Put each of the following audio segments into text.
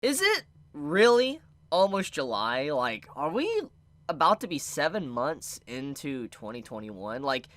Is it really almost July? Like, are we about to be 7 months into 2021? Like,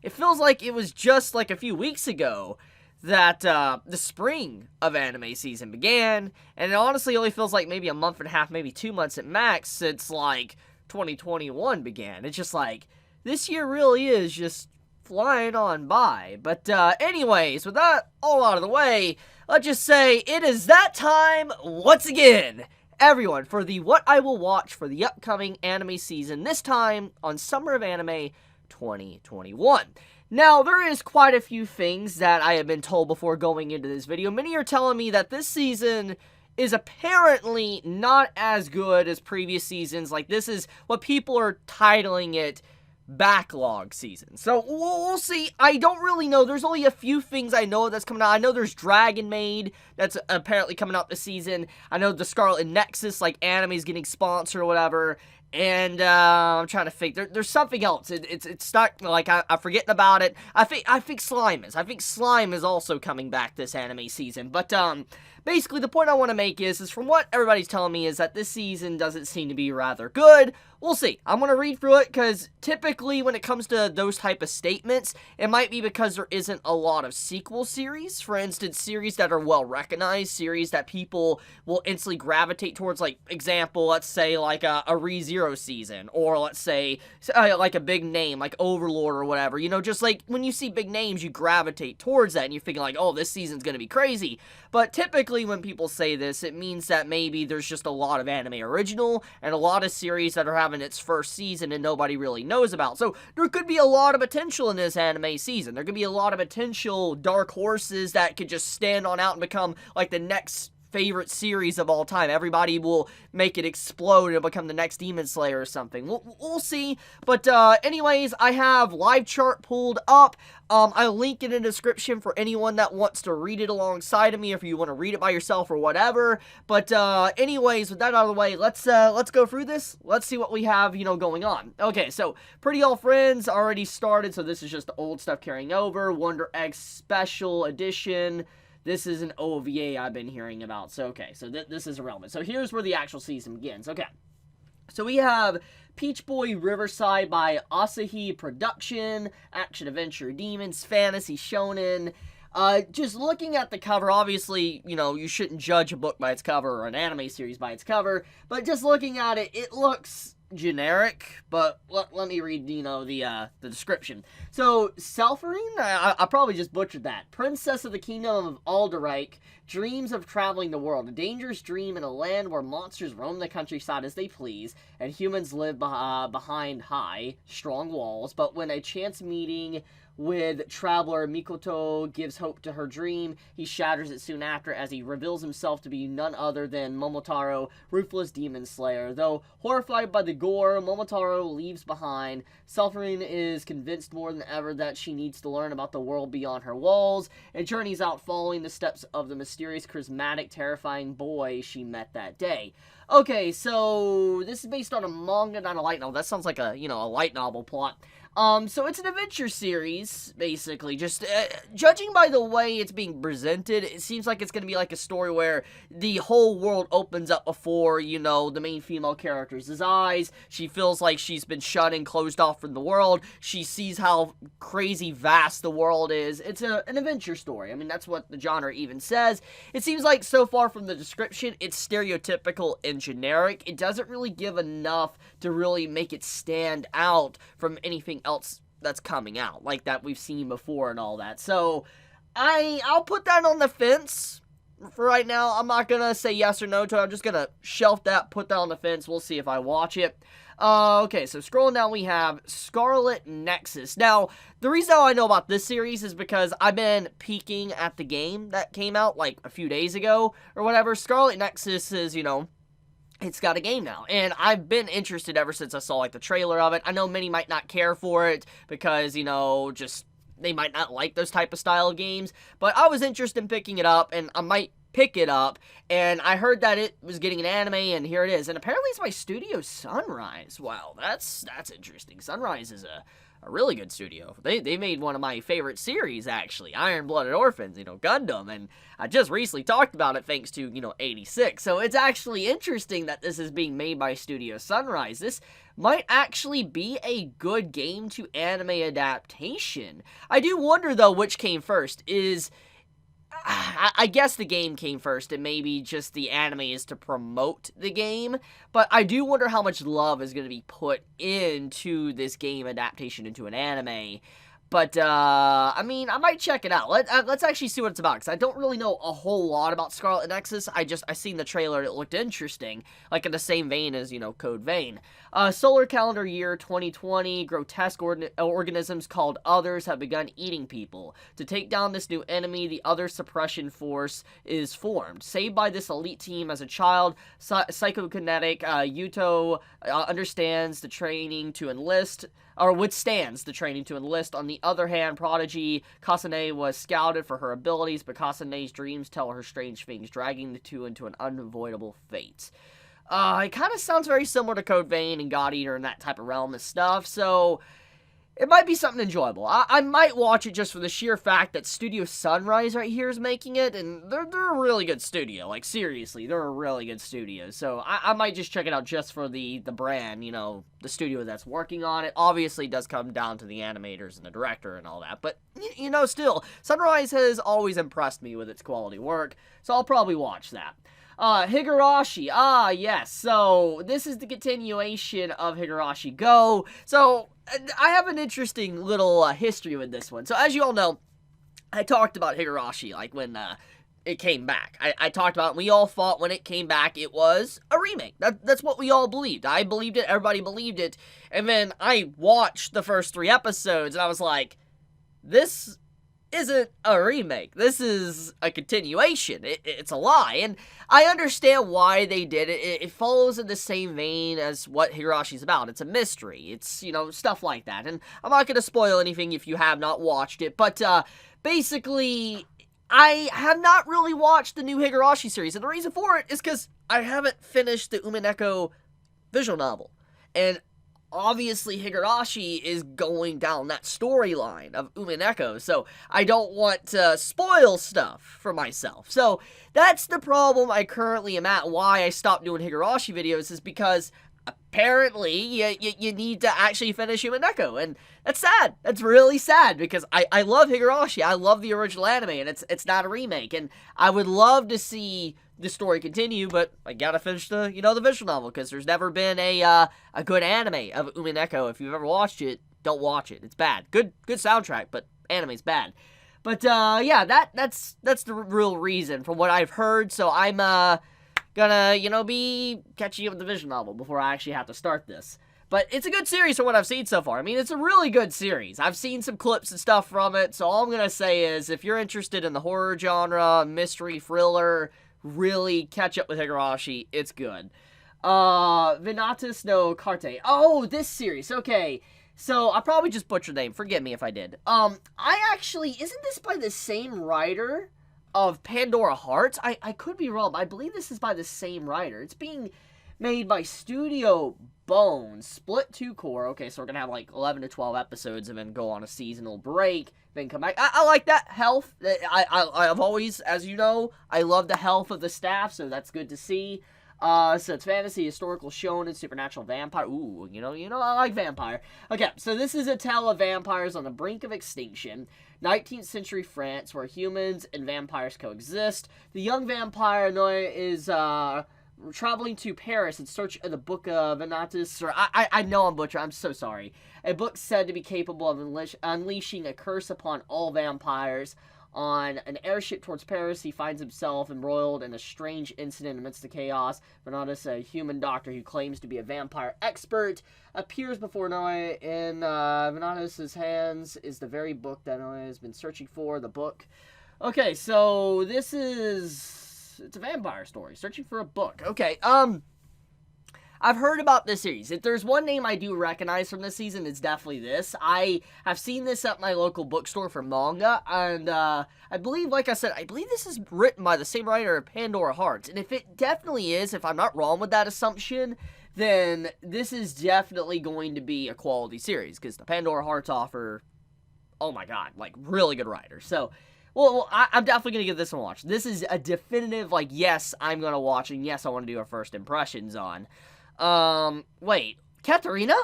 it feels like it was just like a few weeks ago that the spring of anime season began, and it honestly only feels like maybe a month and a half, maybe 2 months at max since like 2021 began. It's just like, this year really is just flying on by. But anyways, with that all out of the way, let's just say it is that time once again, everyone, for the what I will watch for the upcoming anime season, this time on Summer of Anime 2021. Now, there is quite a few things that I have been told before going into this video. Many are telling me that this season is apparently not as good as previous seasons. Like, this is what people are titling it backlog season. So, we'll see. I don't really know. There's only a few things I know that's coming out. I know there's Dragon Maid that's apparently coming out this season. I know the Scarlet Nexus, like, anime is getting sponsored or whatever. And, I'm trying to think. There's something else. It's not, like, I'm forgetting about it. I think Slime is. I think Slime is also coming back this anime season. But, basically, the point I want to make is from what everybody's telling me is that this season doesn't seem to be rather good. We'll see. I'm going to read through it, because typically when it comes to those type of statements, it might be because there isn't a lot of sequel series. For instance, series that are well-recognized, series that people will instantly gravitate towards, like, example, let's say, like, a Re:Zero season, or let's say, like, a big name, like Overlord or whatever. You know, just, like, when you see big names, you gravitate towards that, and you're thinking, like, oh, this season's going to be crazy. But typically, when people say this, it means that maybe there's just a lot of anime original, and a lot of series that are having its first season and nobody really knows about. So there could be a lot of potential in this anime season. There could be a lot of potential dark horses that could just stand on out and become like the next favorite series of all time. Everybody will make it explode and become the next Demon Slayer or something. We'll see. But anyways, I have live chart pulled up. I'll link it in the description for anyone that wants to read it alongside of me, if you want to read it by yourself or whatever. But anyways, with that out of the way, let's go through this. Let's see what we have, going on. Okay, so Pretty All Friends already started, so this is just the old stuff carrying over. Wonder Egg Special Edition. This is an OVA I've been hearing about. So, okay, so this is irrelevant. So, here's where the actual season begins. Okay. So, we have Peach Boy Riverside by Asahi Production, Action Adventure Demons, Fantasy Shonen. Just looking at the cover, obviously, you shouldn't judge a book by its cover or an anime series by its cover. But just looking at it, it looks generic, but let me read, the description. So, Selferine, I probably just butchered that. Princess of the Kingdom of Alderike dreams of traveling the world. A dangerous dream in a land where monsters roam the countryside as they please, and humans live behind high, strong walls. But when a chance meeting with traveler Mikoto gives hope to her dream, he shatters it soon after as he reveals himself to be none other than Momotaro, ruthless demon slayer. Though horrified by the gore Momotaro leaves behind, Selferine is convinced more than ever that she needs to learn about the world beyond her walls, and journeys out following the steps of the mysterious, charismatic, terrifying boy she met that day. Okay, so this is based on a manga, not a light novel. That sounds like a light novel plot. So it's an adventure series, basically. Just, judging by the way it's being presented, it seems like it's gonna be like a story where the whole world opens up before, the main female character's eyes. She feels like she's been shut and closed off from the world. She sees how crazy vast the world is. It's an adventure story. I mean, that's what the genre even says. It seems like, so far from the description, it's stereotypical and generic. It doesn't really give enough to really make it stand out from anything else that's coming out, like that we've seen before and all that. So, I'll put that on the fence for right now. I'm not gonna say yes or no to it. I'm just gonna shelf that, put that on the fence. We'll see if I watch it. Okay, so scrolling down, we have Scarlet Nexus. Now, the reason I know about this series is because I've been peeking at the game that came out, like, a few days ago, or whatever. Scarlet Nexus is, it's got a game now, and I've been interested ever since I saw, like, the trailer of it. I know many might not care for it, because, just, they might not like those type of style of games, but I was interested in picking it up, and I might pick it up, and I heard that it was getting an anime, and here it is, and apparently it's by Studio Sunrise. Wow, that's interesting. Sunrise is a a really good studio. They made one of my favorite series, actually, Iron-Blooded Orphans, Gundam, and I just recently talked about it thanks to, 86. So it's actually interesting that this is being made by Studio Sunrise. This might actually be a good game to anime adaptation. I do wonder, though, which came first. I guess the game came first, and maybe just the anime is to promote the game, but I do wonder how much love is going to be put into this game adaptation into an anime. But, I might check it out. Let's actually see what it's about, because I don't really know a whole lot about Scarlet Nexus. I seen the trailer, and it looked interesting, like in the same vein as, Code Vein. Solar calendar year 2020, grotesque organisms called Others have begun eating people. To take down this new enemy, the Other Suppression Force is formed. Saved by this elite team as a child, psychokinetic Yuto understands the training to enlist, or withstands the training to enlist. On the other hand, Prodigy Kasane was scouted for her abilities, but Kasane's dreams tell her strange things, dragging the two into an unavoidable fate. It kind of sounds very similar to Code Vein and God Eater and that type of realm of stuff, so it might be something enjoyable. I might watch it just for the sheer fact that Studio Sunrise right here is making it, and they're a really good studio. Like, seriously, they're a really good studio. So I might just check it out just for the brand, the studio that's working on it. Obviously, it does come down to the animators and the director and all that, but, still, Sunrise has always impressed me with its quality work, so I'll probably watch that. Higurashi, yes, so this is the continuation of Higurashi Go. So I have an interesting little history with this one. So as you all know, I talked about Higurashi, like when it came back. I talked about it, we all thought when it came back it was a remake. That's what we all believed. I believed it, everybody believed it, and then I watched the first 3 episodes, and I was like, this isn't a remake. This is a continuation. It's a lie. And I understand why they did it. It follows in the same vein as what Higurashi's about. It's a mystery. It's, stuff like that. And I'm not going to spoil anything if you have not watched it. But, basically, I have not really watched the new Higurashi series. And the reason for it is because I haven't finished the Umineko visual novel. And obviously, Higurashi is going down that storyline of Umineko, so I don't want to spoil stuff for myself. So that's the problem I currently am at. Why I stopped doing Higurashi videos is because apparently you need to actually finish Umineko, and that's sad. That's really sad, because I love Higurashi. I love the original anime, and it's not a remake, and I would love to see the story continue, but I gotta finish the visual novel, because there's never been a good anime of Umineko. If you've ever watched it, don't watch it. It's bad. Good soundtrack, but anime's bad. But, yeah, that's the real reason from what I've heard, so I'm, gonna, be catching up with the visual novel before I actually have to start this. But it's a good series from what I've seen so far. I mean, it's a really good series. I've seen some clips and stuff from it, so all I'm gonna say is, if you're interested in the horror genre, mystery, thriller, really catch up with Higurashi. It's good. Vanitas no Carte. Oh, this series. Okay. So, I probably just butchered the name. Forgive me if I did. Isn't this by the same writer of Pandora Hearts? I could be wrong, but I believe this is by the same writer. It's being made by Studio Bones, split 2 core. Okay, so we're gonna have like 11 to 12 episodes and then go on a seasonal break, then come back. I like that health. I've always, as you know, I love the health of the staff, so that's good to see. So it's fantasy, historical, shonen, supernatural, vampire. Ooh, I like vampire. Okay, so this is a tale of vampires on the brink of extinction. 19th century France, where humans and vampires coexist. The young vampire Noe is traveling to Paris in search of the Book of Vanitas, or I know I'm butchering, I'm so sorry. A book said to be capable of unleashing a curse upon all vampires. On an airship towards Paris, he finds himself embroiled in a strange incident amidst the chaos. Vanitas, a human doctor who claims to be a vampire expert, appears before Noe. In Vanitas' hands is the very book that Noe has been searching for, the book. Okay, so this is... it's a vampire story, searching for a book. Okay, I've heard about this series. If there's one name I do recognize from this season, it's definitely this. I have seen this at my local bookstore for manga, and I believe, like I said, I believe this is written by the same writer of Pandora Hearts. And if it definitely is, if I'm not wrong with that assumption, then this is definitely going to be a quality series, because the Pandora Hearts offer, oh my god, like, really good writers. So, well, I'm definitely going to give this one a watch. This is a definitive, like, yes, I'm going to watch, and yes, I want to do our first impressions on. Wait, Katarina?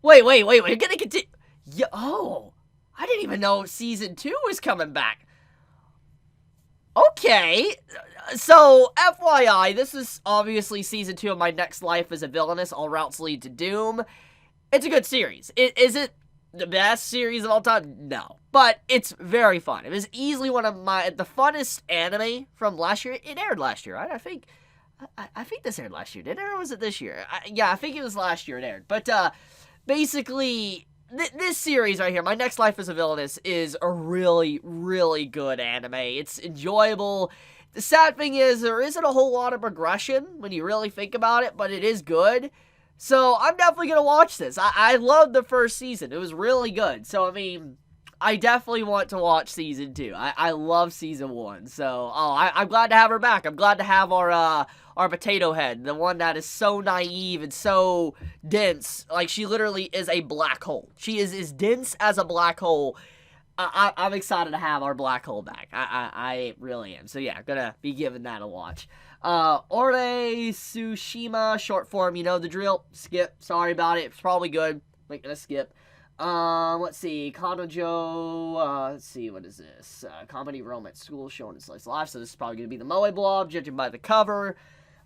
Wait, we're going to continue. Yeah, oh, I didn't even know Season 2 was coming back. Okay, so, FYI, this is obviously Season 2 of My Next Life as a Villainess, All Routes Lead to Doom. It's a good series. Is it the best series of all time? No. But it's very fun. It was easily one of the funnest anime from last year. It aired last year, right? I think this aired last year, didn't it? Or was it this year? Yeah, I think it was last year it aired. But, basically, this series right here, My Next Life as a Villainess, is a really, really good anime. It's enjoyable. The sad thing is, there isn't a whole lot of progression when you really think about it, but it is good. So, I'm definitely going to watch this. I loved the first season. It was really good. So, I mean, I definitely want to watch Season 2. I love Season 1. So, I'm glad to have her back. I'm glad to have our potato head. The one that is so naive and so dense. Like, she literally is a black hole. She is as dense as a black hole. I'm excited to have our black hole back. I really am. So, yeah, gonna be giving that a watch. Ore Tsushima, short form, you know the drill. Skip, sorry about it. It's probably good. Like, gonna skip. Let's see, Kanojo, let's see, what is this? Comedy romance school showing its slice of life, so this is probably gonna be the Moe blob, judging by the cover.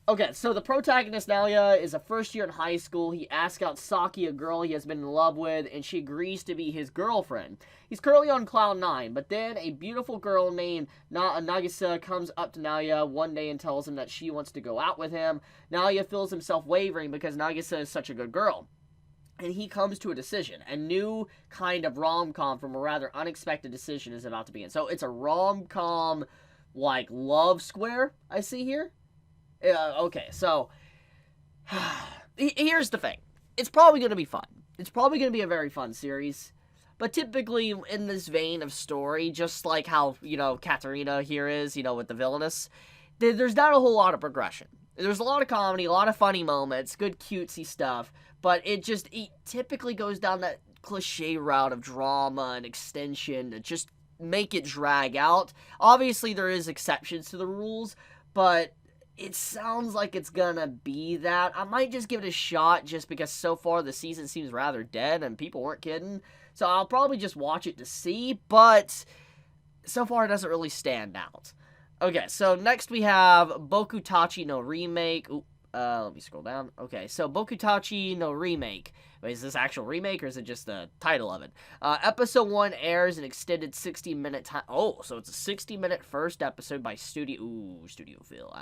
Okay, so the protagonist, Naoya, is a first year in high school. He asks out Saki, a girl he has been in love with, and she agrees to be his girlfriend. He's currently on cloud 9, but then a beautiful girl named Nagisa comes up to Naoya one day and tells him that she wants to go out with him. Naoya feels himself wavering because Nagisa is such a good girl. And he comes to a decision. A new kind of rom-com from a rather unexpected decision is about to begin. So it's a rom-com, like, love square, I see here. Okay, so, here's the thing. It's probably going to be fun. It's probably going to be a very fun series. But typically, in this vein of story, just like how, you know, Katarina here is, you know, with the Villainess, there's not a whole lot of progression. There's a lot of comedy, a lot of funny moments, good cutesy stuff, but it typically goes down that cliche route of drama and extension to just make it drag out. Obviously, there is exceptions to the rules, but it sounds like it's gonna be that. I might just give it a shot just because so far the season seems rather dead and people weren't kidding. So I'll probably just watch it to see, but so far it doesn't really stand out. Okay, so next we have Bokutachi no Remake. Ooh, let me scroll down. Okay, so Bokutachi no Remake. Wait, is this actual remake or is it just the title of it? Episode 1 airs an extended 60-minute time. Oh, so it's a 60-minute first episode by Studio. Ooh, Studio Phil. I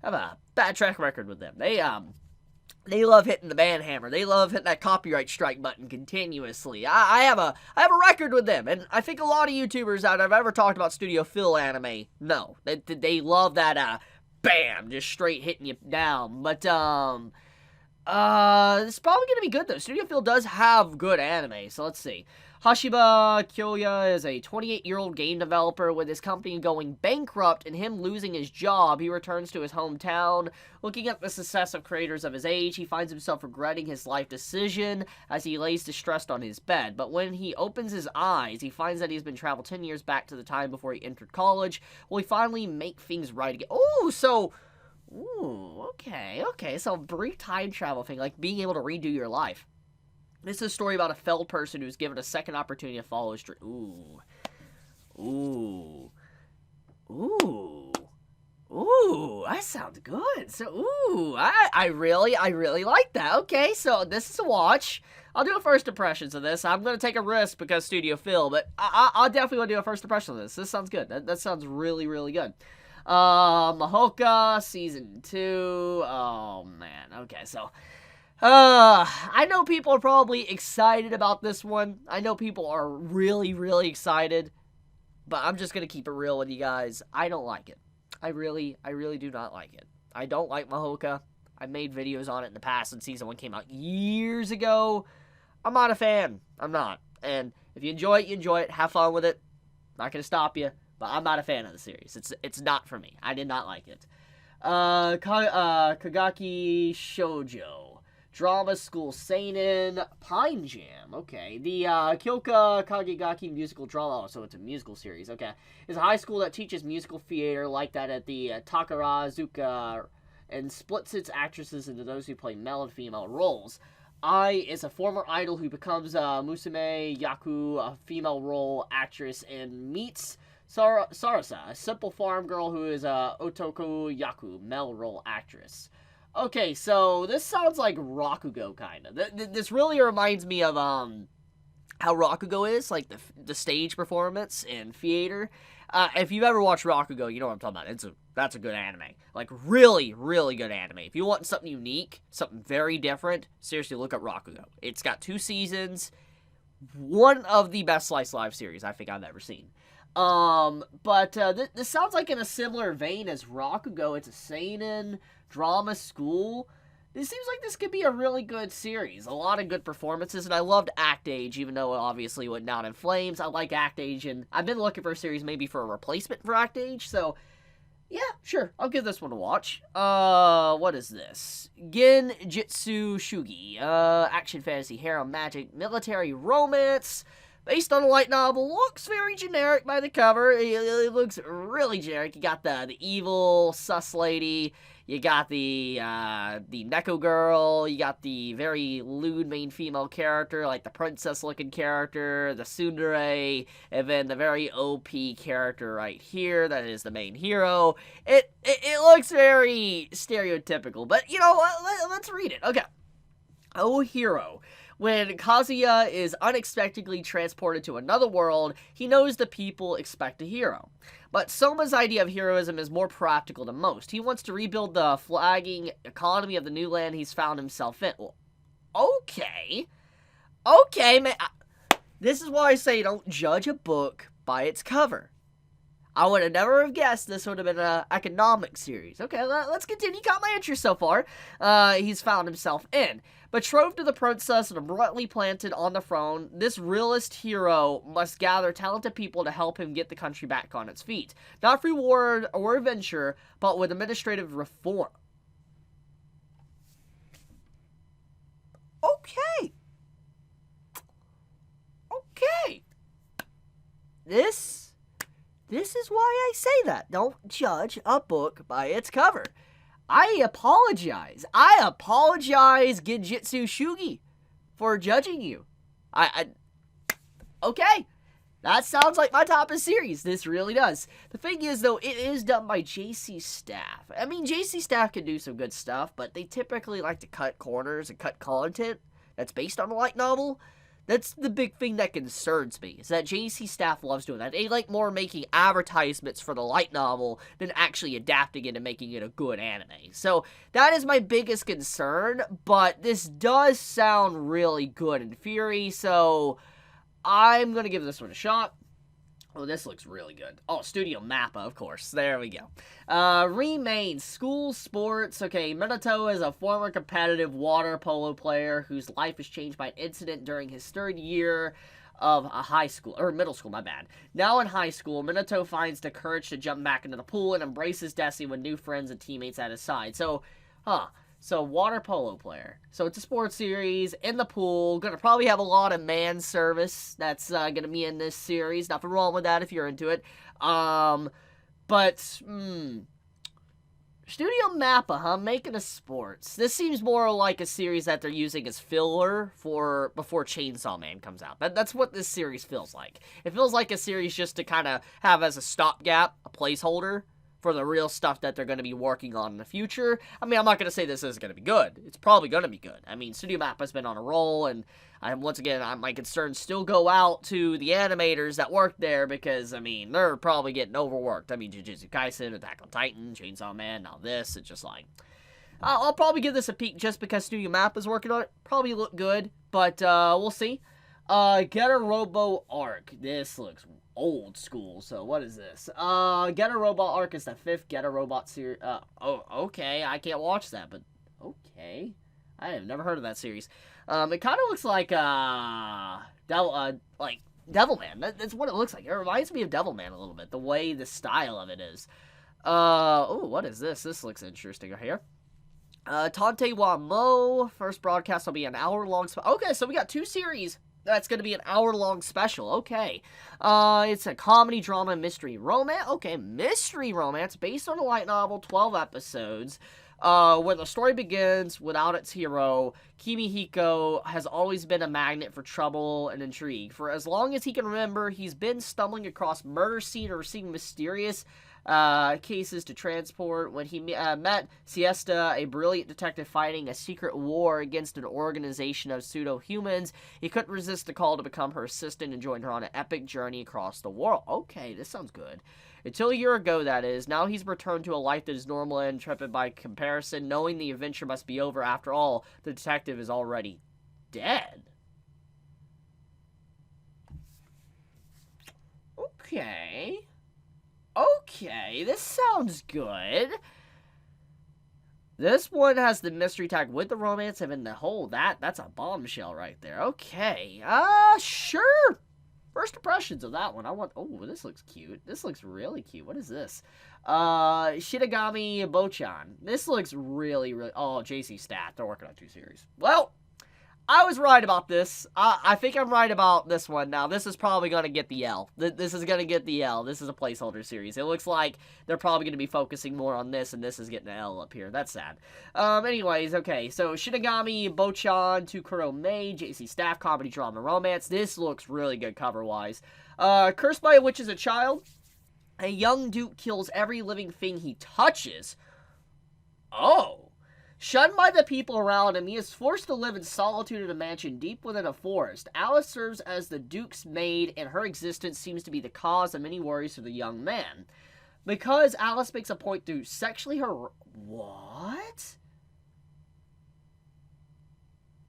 have a bad track record with them. They love hitting the ban hammer. They love hitting that copyright strike button continuously. I have a record with them, and I think a lot of YouTubers that have ever talked about Studio Phil anime know they love that bam, just straight hitting you down. But it's probably gonna be good though. Studio Phil does have good anime, so let's see. Hashiba Kyoya is a 28-year-old game developer. With his company going bankrupt and him losing his job, he returns to his hometown. Looking at the success of creators of his age, he finds himself regretting his life decision as he lays distressed on his bed. But when he opens his eyes, he finds that he's been traveled 10 years back to the time before he entered college. Will he finally make things right again? Oh, so... Ooh, okay, so brief time travel thing, like being able to redo your life. This is a story about a failed person who's given a second opportunity to follow his dream. Ooh, that sounds good. So, I really like that. Okay, so this is a watch. I'll do a first impressions of this. I'm going to take a risk because Studio Phil, but I'll definitely want to do a first impression of this. This sounds good. That sounds really, really good. Mahouka, Season 2. Oh, man. Okay, so... I know people are probably excited about this one. I know people are really, really excited. But I'm just gonna keep it real with you guys. I don't like it. I really do not like it. I don't like Mahouka. I made videos on it in the past when Season 1 came out years ago. I'm not a fan. I'm not. And if you enjoy it, you enjoy it. Have fun with it. Not gonna stop you. But I'm not a fan of the series. It's not for me. I did not like it. Kageki Shoujo. drama school seinen Pine Jam. Okay, the Kyoka Kageki musical drama. Oh, so it's a musical series. Okay, it's a high school that teaches musical theater like that at the Takarazuka, and splits its actresses into those who play male and female roles. Ai is a former idol who becomes Musume Yaku, a female role actress, and meets Sarasa, a simple farm girl who is a Otoku Yaku, male role actress. Okay, so this sounds like Rakugo, kind of. This really reminds me of how Rakugo is, like the stage performance in theater. If you've ever watched Rakugo, you know what I'm talking about. That's a good anime. Like, really, really good anime. If you want something unique, something very different, seriously, look up Rakugo. It's got 2 seasons. One of the best slice live series I think I've ever seen. This sounds like in a similar vein as Rakugo. It's a seinen drama school. This seems like this could be a really good series. A lot of good performances, and I loved Act Age, even though it obviously went down in flames. I like Act Age, and I've been looking for a series maybe for a replacement for Act Age, so yeah, sure, I'll give this one a watch. What is this? Genjutsu Shugi, action fantasy, harem, magic, military romance, based on a light novel. Looks very generic by the cover. It looks really generic. You got the evil sus lady. You got the Neko girl. You got the very lewd main female character, like the princess-looking character, the tsundere, and then the very OP character right here that is the main hero. It looks very stereotypical, but you know what? Let's read it. Okay. Oh, hero. When Kazuya is unexpectedly transported to another world, he knows the people expect a hero. But Soma's idea of heroism is more practical than most. He wants to rebuild the flagging economy of the new land he's found himself in. Well, okay. Okay, man. This is why I say don't judge a book by its cover. I would have never have guessed this would have been an economic series. Okay, let's continue. Got my interest so far. He's found himself in. Betrothed to the princess and abruptly planted on the throne, this realist hero must gather talented people to help him get the country back on its feet. Not through war or adventure, but with administrative reform. Okay. Okay. This is why I say that. Don't judge a book by its cover. I apologize. Genjutsu Shugi, for judging you. Okay. That sounds like my top of series. This really does. The thing is, though, it is done by JC Staff. I mean, JC Staff can do some good stuff, but they typically like to cut corners and cut content that's based on a light novel. That's the big thing that concerns me, is that JC Staff loves doing that. They like more making advertisements for the light novel than actually adapting it and making it a good anime. So that is my biggest concern, but this does sound really good in theory, so I'm going to give this one a shot. Oh, this looks really good. Oh, Studio MAPPA, of course. There we go. RE-MAIN, school sports. Okay, Minato is a former competitive water polo player whose life is changed by an incident during his 3rd year of a high school, or middle school, my bad. Now in high school, Minato finds the courage to jump back into the pool and embraces destiny with new friends and teammates at his side. So, water polo player. So it's a sports series, in the pool, gonna probably have a lot of man service that's gonna be in this series. Nothing wrong with that if you're into it. Studio MAPPA, huh? Making a sports. This seems more like a series that they're using as filler for before Chainsaw Man comes out. That's what this series feels like. It feels like a series just to kind of have as a stopgap, a placeholder for the real stuff that they're going to be working on in the future. I mean, I'm not going to say this is going to be good. It's probably going to be good. I mean, Studio MAPPA's been on a roll, and once again, my concerns still go out to the animators that work there, because, I mean, they're probably getting overworked. I mean, Jujutsu Kaisen, Attack on Titan, Chainsaw Man, now this, it's just like, I'll probably give this a peek just because Studio MAPPA's working on it. Probably look good, but, we'll see. Getter Robo Arc. This looks old school, so what is this? Getter Robot Arc is the 5th Getter Robot series. Okay, I can't watch that, but okay. I have never heard of that series. It kind of looks like, Devilman. That's what it looks like. It reminds me of Devilman a little bit, the way the style of it is. What is this? This looks interesting right here. Tante wa Mo, first broadcast will be an hour-long... Okay, so we got 2 series that's going to be an hour-long special. Okay. It's a comedy, drama, mystery, romance. Okay, mystery romance based on a light novel, 12 episodes. Where the story begins without its hero, Kimihiko has always been a magnet for trouble and intrigue. For as long as he can remember, he's been stumbling across murder scene or receiving mysterious cases to transport. When he met Siesta, a brilliant detective fighting a secret war against an organization of pseudo-humans, he couldn't resist the call to become her assistant and join her on an epic journey across the world. Okay, this sounds good. Until a year ago, that is. Now he's returned to a life that is normal and intrepid by comparison, knowing the adventure must be over. After all, the detective is already dead. Okay. Okay, this sounds good. This one has the mystery tag with the romance, and in the whole, that's a bombshell right there. Okay, sure. First impressions of that one. Oh, this looks cute. This looks really cute. What is this? Shinigami Bochan. This looks really, oh, JC Stat. They're working on 2 series. Well, I was right about this. I think I'm right about this one. Now, this is probably going to get the L. This is going to get the L. This is a placeholder series. It looks like they're probably going to be focusing more on this, and this is getting the L up here. That's sad. Anyways, okay. So, Shinigami, Bochan, Tukuro Maid, JC Staff, comedy, drama, romance. This looks really good cover-wise. Cursed by a witch as a child. A young duke kills every living thing he touches. Oh. Shunned by the people around him, he is forced to live in solitude in a mansion deep within a forest. Alice serves as the Duke's maid, and her existence seems to be the cause of many worries for the young man. Because Alice makes a point to sexually What?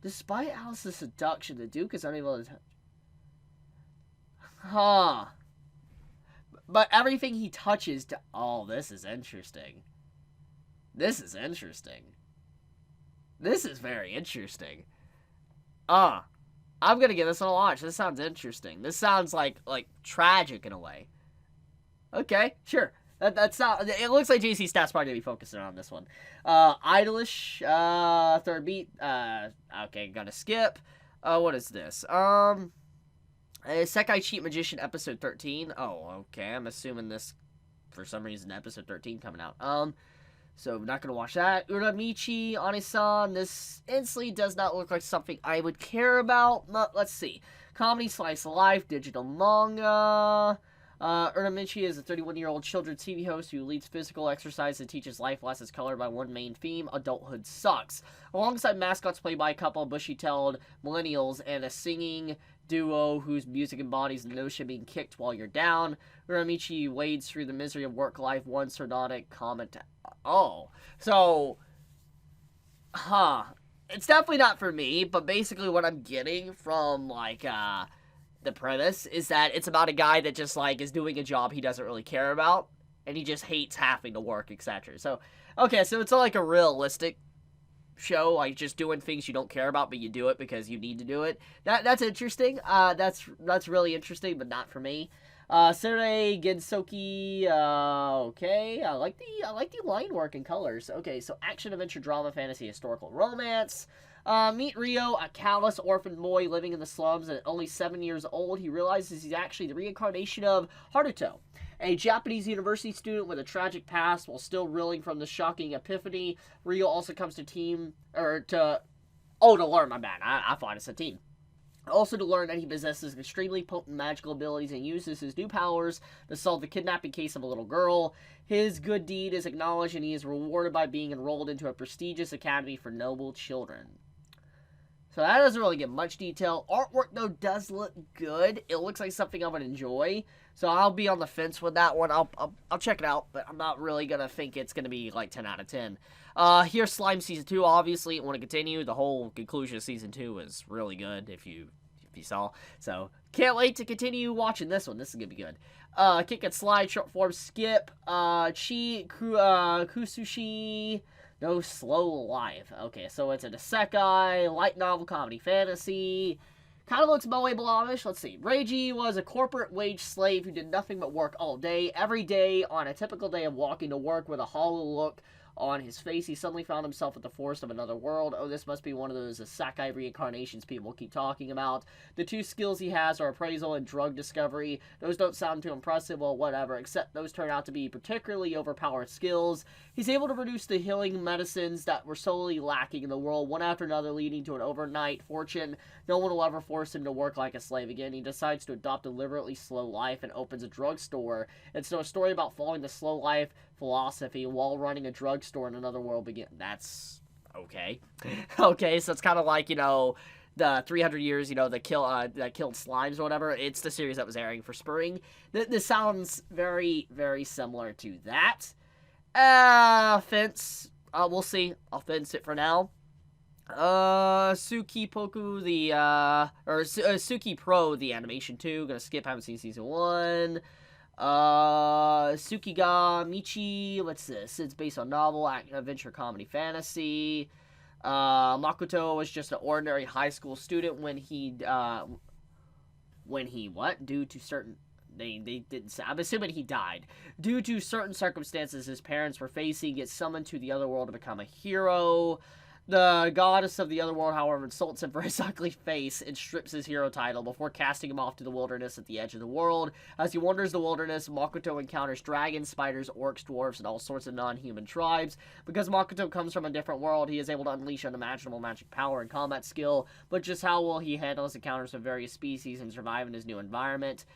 Despite Alice's seduction, the Duke is unable to... Huh. But everything he touches Oh, this is interesting. This is interesting. This is very interesting. I'm gonna give this one a watch. This sounds interesting. This sounds like tragic in a way. Okay, sure. That's not. It looks like JC Stats probably gonna be focusing on this one. Idolish, third beat. Okay, gonna skip. What is this? Sekai Cheat Magician episode 13. Oh, okay. I'm assuming this, for some reason, episode 13 coming out. So, not going to watch that. Uramichi Oniisan. This instantly does not look like something I would care about. Let's see. Comedy, slice of life, digital manga. Uramichi is a 31-year-old children's TV host who leads physical exercise and teaches life lessons colored by one main theme: adulthood sucks. Alongside mascots played by a couple of bushy-tailed millennials and a singing duo whose music embodies the notion of being kicked while you're down, Uramichi wades through the misery of work life, one sardonic comment. Oh, so, it's definitely not for me, but basically what I'm getting from, the premise is that it's about a guy that just, is doing a job he doesn't really care about, and he just hates having to work, etc. So, okay, so it's a realistic show, just doing things you don't care about, but you do it because you need to do it. That's interesting. That's really interesting, but not for me. Cinderella Gensouki. Okay, I like the line work and colors. Okay, so action, adventure, drama, fantasy, historical romance. Meet Rio, a callous orphan boy living in the slums, and at only 7 years old, he realizes he's actually the reincarnation of Haruto, a Japanese university student with a tragic past. While still reeling from the shocking epiphany, Rio also comes to learn, my bad. I thought it's a team. Also to learn that he possesses extremely potent magical abilities and uses his new powers to solve the kidnapping case of a little girl. His good deed is acknowledged, and he is rewarded by being enrolled into a prestigious academy for noble children. So that doesn't really get much detail. Artwork, though, does look good. It looks like something I would enjoy. So I'll be on the fence with that one. I'll check it out, but I'm not really going to think it's going to be 10 out of 10. Here's Slime Season 2, obviously. I want to continue. The whole conclusion of Season 2 was really good, if you saw. So, can't wait to continue watching this one. This is going to be good. Kick and Slide, short form skip. Kusushi... No Slow Life. Okay, so it's an isekai, light novel, comedy, fantasy. Kind of looks Moe Blobish. Let's see. Reiji was a corporate wage slave who did nothing but work all day, every day, on a typical day of walking to work with a hollow look on his face. He suddenly found himself at the forest of another world. Oh, this must be one of those Sakai reincarnations people keep talking about. The two skills he has are appraisal and drug discovery. Those don't sound too impressive, well, whatever, except those turn out to be particularly overpowered skills. He's able to produce the healing medicines that were solely lacking in the world, one after another, leading to an overnight fortune. No one will ever force him to work like a slave again. He decides to adopt a deliberately slow life and opens a drugstore. It's a story about following the slow life philosophy while running a drugstore in another world begin. That's okay. Okay, so it's kind of like, you know, the 300 years, you know, that killed slimes or whatever. It's the series that was airing for spring. This sounds very, very similar to that. Fence. We'll see. I'll fence it for now. Suki Poku, Suki Pro, the animation 2. Gonna skip, haven't seen season 1. Tsukiga Michi, what's this? It's based on novel, adventure, comedy, fantasy. Makoto was just an ordinary high school student when he due to certain, they didn't say, I'm assuming he died. Due to certain circumstances his parents were facing, gets summoned to the other world to become a hero. The goddess of the other world, however, insults him for his ugly face and strips his hero title before casting him off to the wilderness at the edge of the world. As he wanders the wilderness, Makoto encounters dragons, spiders, orcs, dwarves, and all sorts of non-human tribes. Because Makoto comes from a different world, he is able to unleash unimaginable magic power and combat skill, but just how will he handle his encounters with various species and survive in his new environment?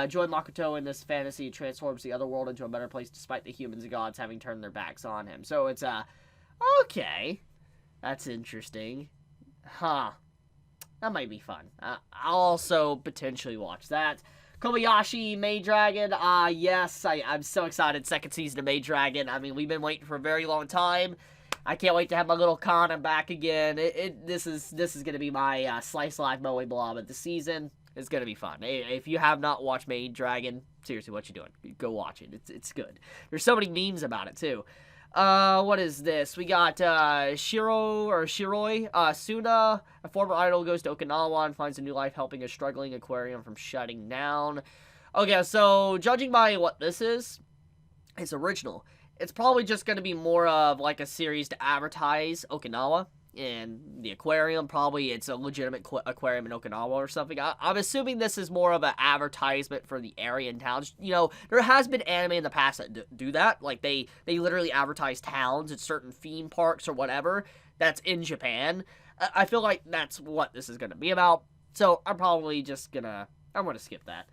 Join Makoto in this fantasy transforms the other world into a better place despite the humans and gods having turned their backs on him. So it's, okay. That's interesting. Huh. That might be fun. I'll also potentially watch that. Kobayashi, Maid Dragon. Yes, I'm so excited. Second season of Maid Dragon. I mean, we've been waiting for a very long time. I can't wait to have my little Kana back again. This is going to be my Slice Life Moe Blob of the season. It's going to be fun. If you have not watched Maid Dragon, seriously, what you doing? Go watch it. It's good. There's so many memes about it, too. What is this? We got, Shiroi, Suna, a former idol, goes to Okinawa and finds a new life helping a struggling aquarium from shutting down. Okay, so, judging by what this is, it's original. It's probably just gonna be more of, like, a series to advertise Okinawa and the aquarium. Probably it's a legitimate aquarium in Okinawa or something. I'm assuming this is more of an advertisement for the area and towns. You know, there has been anime in the past that do that. Like, they literally advertise towns at certain theme parks or whatever that's in Japan. I feel like that's what this is going to be about. So, I'm probably just gonna skip that.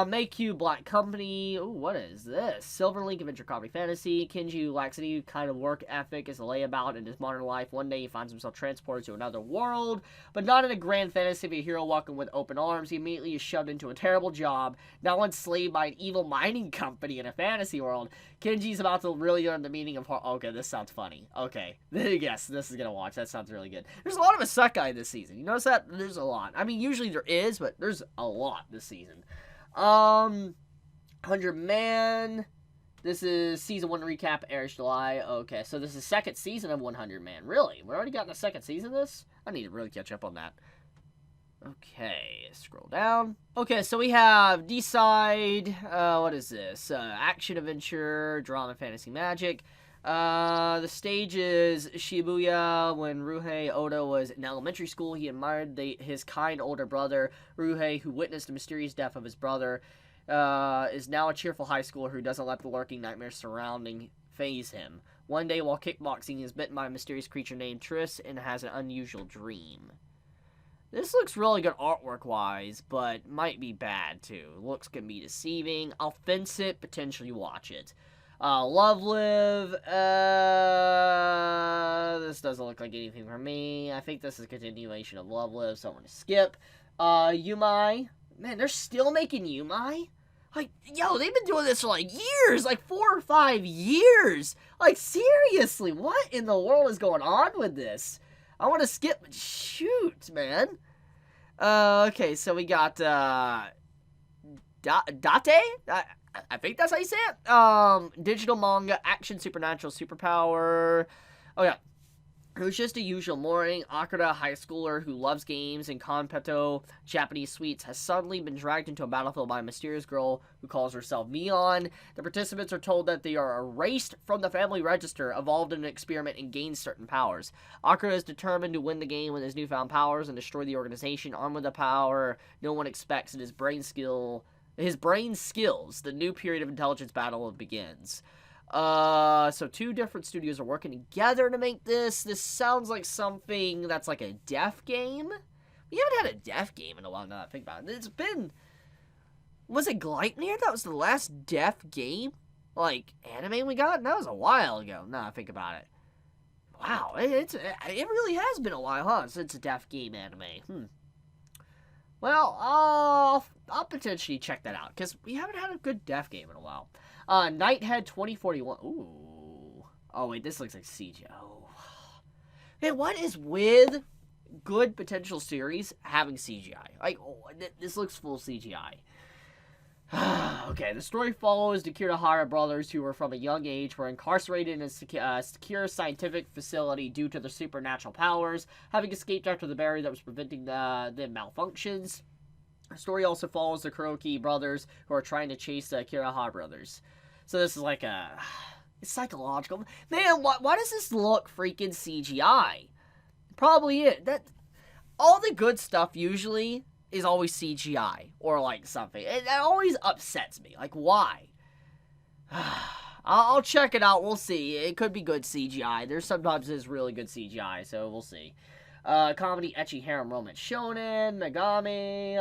Make Black Company. Ooh, what is this? Silver Link Adventure Comedy Fantasy. Kenji lacks any kind of work ethic as a layabout in his modern life. One day he finds himself transported to another world, but not in a grand fantasy of a hero walking with open arms. He immediately is shoved into a terrible job, now enslaved by an evil mining company in a fantasy world. Kenji's about to really learn the meaning of okay, this sounds funny. Okay, yes, this is gonna watch. That sounds really good. There's a lot of Isekai this season. You notice that? There's a lot. I mean, usually there is, but there's a lot this season. 100 Man. This is season 1 recap, airs July. Okay, so this is second season of 100 Man. Really? We're already gotten a second season of this? I need to really catch up on that. Okay, scroll down. Okay, so we have D-Side. What is this? Action, adventure, drama, fantasy, magic. The stage is Shibuya. When Ryuhei Oda was in elementary school, he admired his kind older brother, Ryuhei, who witnessed the mysterious death of his brother. Is now a cheerful high schooler who doesn't let the lurking nightmares surrounding faze him. One day, while kickboxing, he is bitten by a mysterious creature named Triss and has an unusual dream. This looks really good artwork-wise, but might be bad, too. Looks can be deceiving. I'll fence it, potentially watch it. Love Live. This doesn't look like anything for me. I think this is a continuation of Love Live, so I'm gonna skip. Yumai. Man, they're still making Yumai? Like, yo, they've been doing this for, like, years. Like, 4 or 5 years. Like, seriously, what in the world is going on with this? I want to skip, but shoot, man. Okay, so we got, Date? I think that's how you say it. Digital manga, action, supernatural, superpower. Oh, yeah. It was just a usual morning. Akira, a high schooler who loves games and Konpeto Japanese sweets, has suddenly been dragged into a battlefield by a mysterious girl who calls herself Mion. The participants are told that they are erased from the family register, evolved in an experiment, and gained certain powers. Akira is determined to win the game with his newfound powers and destroy the organization. Armed with the power no one expects, and his brain skills, the new period of intelligence battle begins. So 2 different studios are working together to make this. This sounds like something that's like a deaf game. We haven't had a deaf game in a while now that I think about it. It's been... Was it Gleipnir? That was the last deaf game? Like, anime we got? That was a while ago, now I think about it. Wow, it really has been a while, huh, since a deaf game anime. Well, I'll potentially check that out, because we haven't had a good deaf game in a while. Nighthead 2041. Ooh. Oh, wait, this looks like CGI. Oh. Man, what is with good potential series having CGI? Like, this looks full CGI. Okay, the story follows the Kirihara brothers, who were from a young age were incarcerated in a secure scientific facility due to their supernatural powers, having escaped after the barrier that was preventing the malfunctions. The story also follows the Kuroki brothers, who are trying to chase the Kirihara brothers. So this is like it's psychological. Man, why does this look freaking CGI? Probably all the good stuff usually is always CGI or like something. That always upsets me. Like, why? I'll check it out. We'll see. It could be good CGI. Sometimes really good CGI, so we'll see. Comedy, ecchi, harem, romance, shonen, Nagami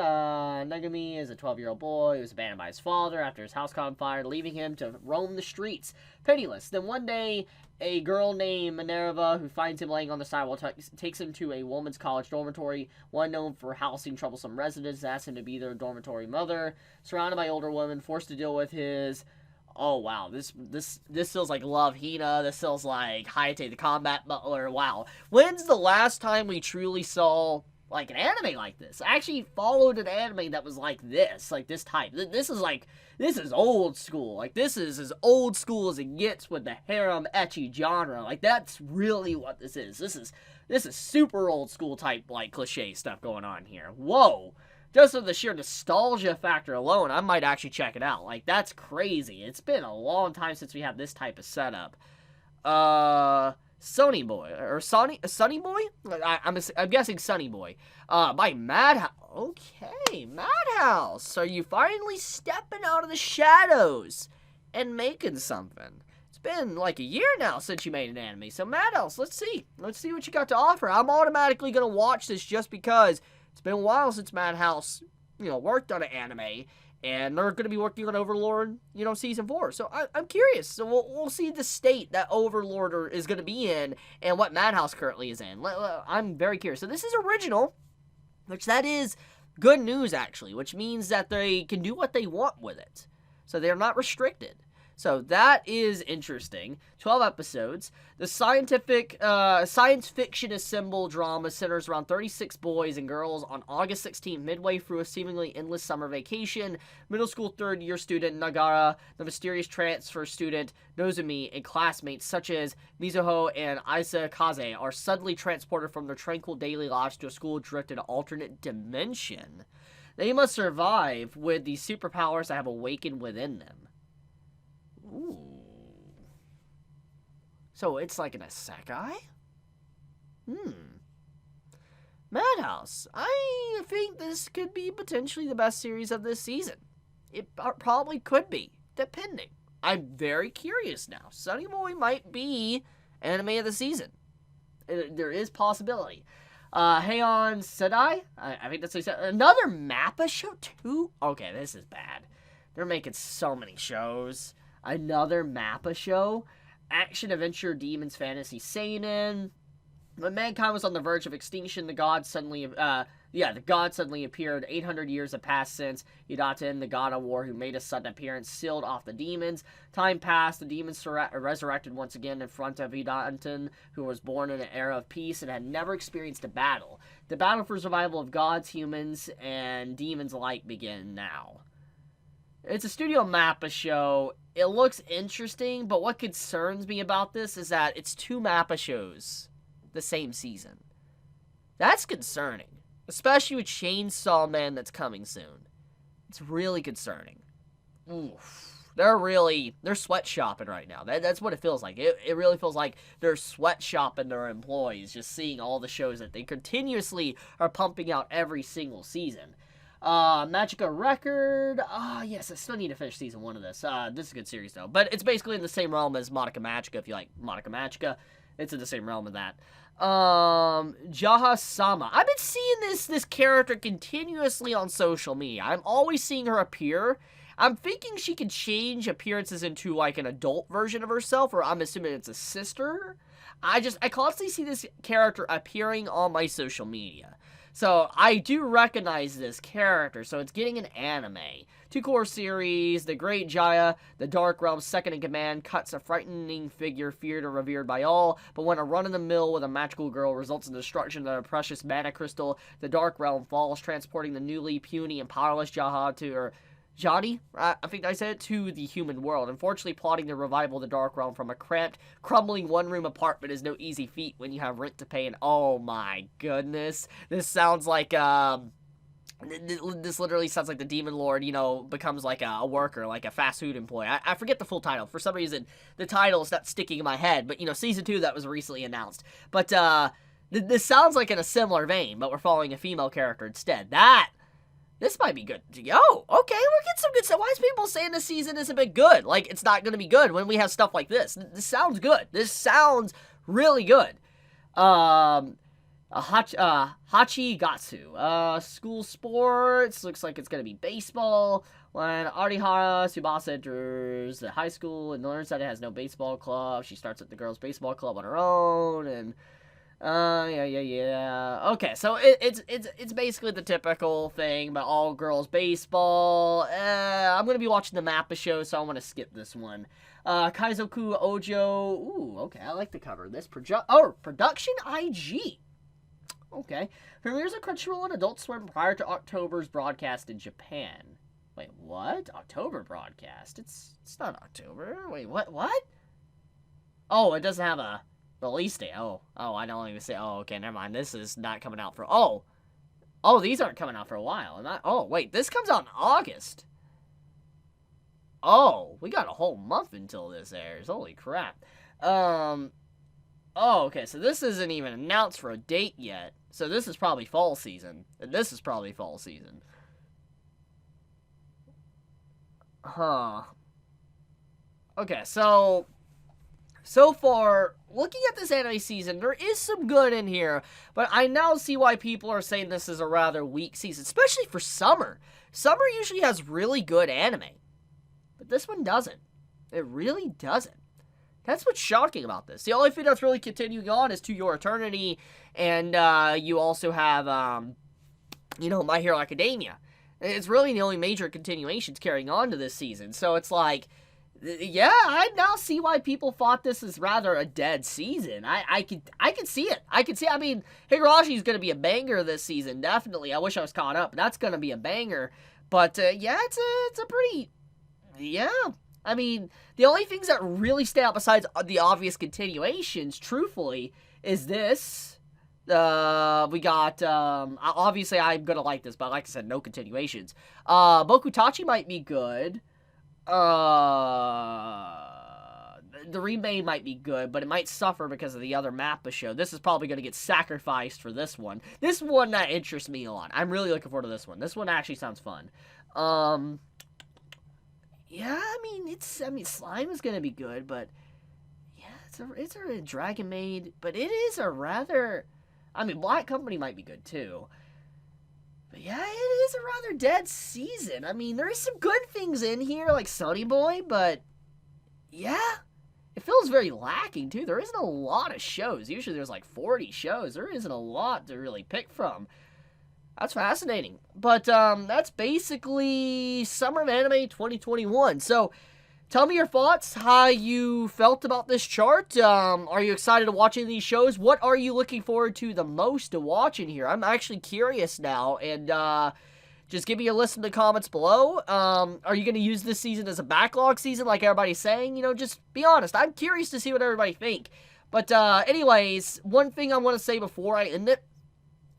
is a 12-year-old boy who was abandoned by his father after his house caught on fire, leaving him to roam the streets, penniless. Then one day, a girl named Minerva, who finds him laying on the sidewalk, takes him to a woman's college dormitory, one known for housing troublesome residents, asks him to be their dormitory mother. Surrounded by older women, forced to deal with his... Oh, wow, this feels like Love Hina. This feels like Hayate the Combat Butler. Wow. When's the last time we truly saw, like, an anime like this? I actually followed an anime that was like this type. This is old school. Like, this is as old school as it gets with the harem ecchi genre. Like, that's really what this is. This is super old school type, like, cliche stuff going on here. Whoa. Just for the sheer nostalgia factor alone, I might actually check it out. Like, that's crazy. It's been a long time since we had this type of setup. Sonny Boy. Or Sonny Boy? I'm guessing Sonny Boy. By Madhouse. Okay, Madhouse. Are you finally stepping out of the shadows and making something? It's been like a year now since you made an anime. So, Madhouse, let's see. Let's see what you got to offer. I'm automatically going to watch this just because... It's been a while since Madhouse, worked on an anime, and they're going to be working on Overlord, Season 4. So I'm curious. So we'll see the state that Overlord is going to be in and what Madhouse currently is in. I'm very curious. So this is original, which that is good news, actually, which means that they can do what they want with it. So they're not restricted. So that is interesting. 12 episodes. The science fiction assembled drama centers around 36 boys and girls on August 16th, midway through a seemingly endless summer vacation. Middle school third-year student Nagara, the mysterious transfer student Nozumi, and classmates such as Mizuho and Isa Kaze are suddenly transported from their tranquil daily lives to a school drift in an alternate dimension. They must survive with the superpowers that have awakened within them. Ooh. So it's like an isekai? Madhouse. I think this could be potentially the best series of this season. It probably could be, depending. I'm very curious now. Sonny Boy might be anime of the season. There is possibility. Heion Sedai? I think that's another MAPPA show too? Okay, this is bad. They're making so many shows. Another MAPPA show, action, adventure, demons, fantasy, seinen. When mankind was on the verge of extinction, the god suddenly appeared. 800 years have passed since Idaten, the god of war, who made a sudden appearance, sealed off the demons. Time passed, the demons resurrected once again in front of Idaten, who was born in an era of peace and had never experienced a battle. The battle for survival of gods, humans, and demons alike begin now. It's a Studio MAPPA show. It looks interesting, but what concerns me about this is that it's 2 MAPPA shows the same season. That's concerning. Especially with Chainsaw Man that's coming soon. It's really concerning. Oof. They're sweatshopping right now. That's what it feels like. It really feels like they're sweatshopping their employees, just seeing all the shows that they continuously are pumping out every single season. Magia Record. Yes, I still need to finish season 1 of this. This is a good series, though. But it's basically in the same realm as Madoka Magica, if you like Madoka Magica. It's in the same realm of that. Jahy-sama. I've been seeing this character continuously on social media. I'm always seeing her appear. I'm thinking she could change appearances into, like, an adult version of herself, or I'm assuming it's a sister. I constantly see this character appearing on my social media. So, I do recognize this character, so it's getting an anime. 2 core series, The Great Jaya, the Dark Realm's second-in-command, cuts a frightening figure feared or revered by all, but when a run-in-the-mill with a magical girl results in the destruction of a precious mana crystal, the Dark Realm falls, transporting the newly puny and powerless Jadi, I think I said it, to the human world. Unfortunately, plotting the revival of the Dark Realm from a cramped, crumbling one-room apartment is no easy feat when you have rent to pay, and oh my goodness, this sounds like, this literally sounds like the Demon Lord, becomes like a worker, like a fast food employee. I forget the full title. For some reason, the title is not sticking in my head, but, season 2, that was recently announced. But, this sounds like in a similar vein, but we're following a female character instead. This might be good. Okay, we're getting some good stuff. Why is people saying this season isn't been good? Like, it's not going to be good when we have stuff like this. This sounds good. This sounds really good. Hachigatsu. School sports. Looks like it's going to be baseball. When Arihara Tsubasa enters the high school and learns that it has no baseball club, she starts at the girls' baseball club on her own, and yeah. Okay, so it's basically the typical thing, but all girls baseball. I'm gonna be watching the MAPPA show, so I want to skip this one. Kaizoku Ojo. Ooh, okay, I like the cover. This Production IG. Okay, premieres on Crunchyroll and Adult Swim prior to October's broadcast in Japan. Wait, what? October broadcast? It's not October. Wait, what? Oh, it doesn't have a release date. Oh, I don't even say. Oh, okay, never mind. This is not coming out for. Oh, these aren't coming out for a while. Wait, this comes out in August. Oh, we got a whole month until this airs. Holy crap. Okay, so this isn't even announced for a date yet. So this is probably fall season. Huh. Okay, so far, looking at this anime season, there is some good in here, but I now see why people are saying this is a rather weak season, especially for summer. Summer usually has really good anime, but this one doesn't. It really doesn't. That's what's shocking about this. The only thing that's really continuing on is To Your Eternity, and you also have, My Hero Academia. It's really the only major continuations carrying on to this season, so it's like, yeah, I now see why people thought this is rather a dead season. I can see it. I mean, Higurashi is going to be a banger this season, definitely. I wish I was caught up. That's going to be a banger. But, yeah, it's a pretty, yeah. I mean, the only things that really stay out besides the obvious continuations, truthfully, is this. We got, obviously I'm going to like this, but like I said, no continuations. Bokutachi might be good. The remake might be good, but it might suffer because of the other MAPPA show. This is probably going to get sacrificed for this one. This one that interests me a lot. I'm really looking forward to this one. This one actually sounds fun. Yeah, I mean, Slime is going to be good, but yeah, it's a Dragon Maid, but it is a rather, Black Company might be good too. But yeah, it is a rather dead season. I mean, there's some good things in here, like Sonny Boy, but yeah, it feels very lacking, too. There isn't a lot of shows. Usually there's like 40 shows. There isn't a lot to really pick from. That's fascinating. But that's basically Summer of Anime 2021. So, tell me your thoughts, how you felt about this chart. Are you excited to watch any of these shows? What are you looking forward to the most to watch in here? I'm actually curious now, and just give me a list in the comments below. Are you going to use this season as a backlog season like everybody's saying? Just be honest. I'm curious to see what everybody think. But anyways, one thing I want to say before I end it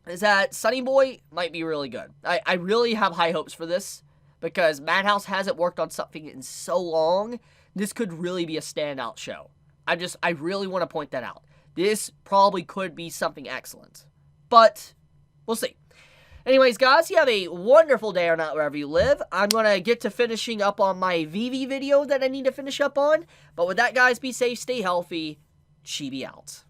is that Sonny Boy might be really good. I really have high hopes for this because Madhouse hasn't worked on something in so long. This could really be a standout show. I really want to point that out. This probably could be something excellent. But we'll see. Anyways, guys, you have a wonderful day or night wherever you live. I'm going to get to finishing up on my VV video that I need to finish up on. But with that, guys, be safe, stay healthy. Chibi out.